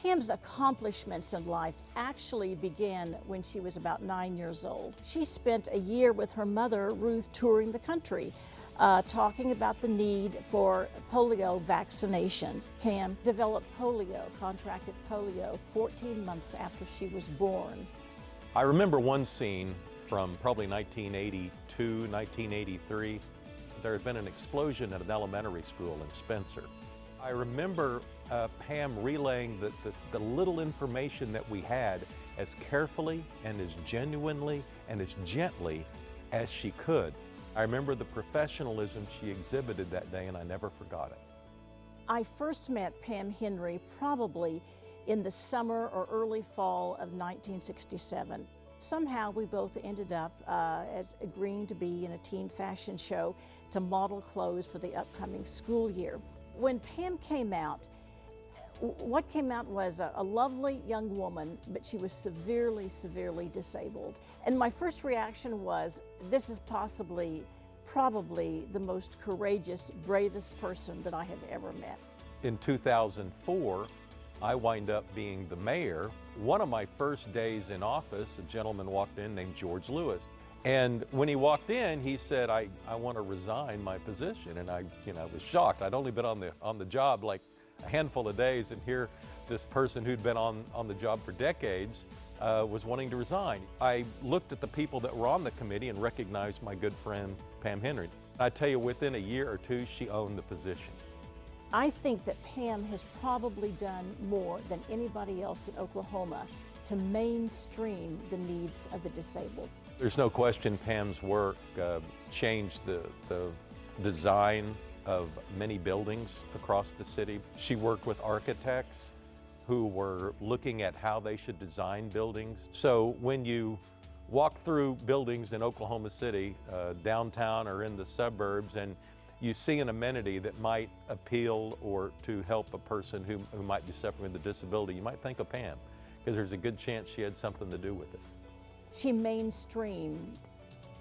Pam's accomplishments in life actually began when she was about 9 years old. She spent a year with her mother, Ruth, touring the country, talking about the need for polio vaccinations. Pam developed polio, contracted polio, 14 months after she was born. I remember one scene from probably 1982, 1983. There had been an explosion at an elementary school in Spencer. I remember Pam relaying the little information that we had as carefully and as genuinely and as gently as she could. I remember the professionalism she exhibited that day, and I never forgot it. I first met Pam Henry probably in the summer or early fall of 1967. Somehow we both ended up as agreeing to be in a teen fashion show to model clothes for the upcoming school year. When Pam came out, what came out was a lovely young woman, but she was severely, severely disabled. And my first reaction was, this is probably the most courageous, bravest person that I have ever met. In 2004, I wind up being the mayor. One of my first days in office, a gentleman walked in named George Lewis. And when he walked in, he said, I want to resign my position. And I was shocked. I'd only been on the job like a handful of days, and here this person who'd been on the job for decades was wanting to resign. I looked at the people that were on the committee and recognized my good friend Pam Henry. I tell you, within a year or two, she owned the position. I think that Pam has probably done more than anybody else in Oklahoma to mainstream the needs of the disabled. There's no question Pam's work changed the design of many buildings across the city. She worked with architects who were looking at how they should design buildings. So when you walk through buildings in Oklahoma City, downtown or in the suburbs, and you see an amenity that might appeal or to help a person who might be suffering with a disability, you might think of Pam, because there's a good chance she had something to do with it. She mainstreamed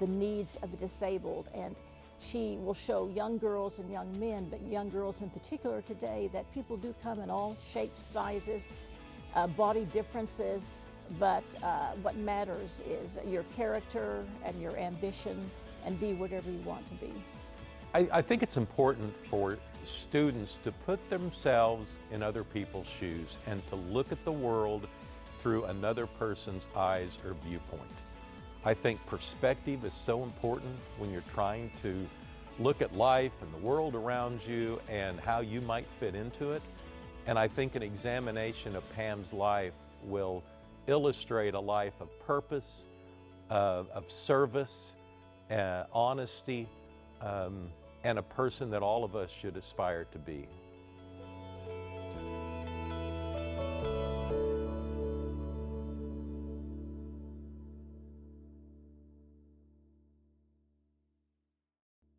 the needs of the disabled, and she will show young girls and young men, but young girls in particular today, that people do come in all shapes, sizes, body differences, but what matters is your character and your ambition, and be whatever you want to be. I think it's important for students to put themselves in other people's shoes and to look at the world through another person's eyes or viewpoint. I think perspective is so important when you're trying to look at life and the world around you and how you might fit into it. And I think an examination of Pam's life will illustrate a life of purpose, of service, honesty, and a person that all of us should aspire to be.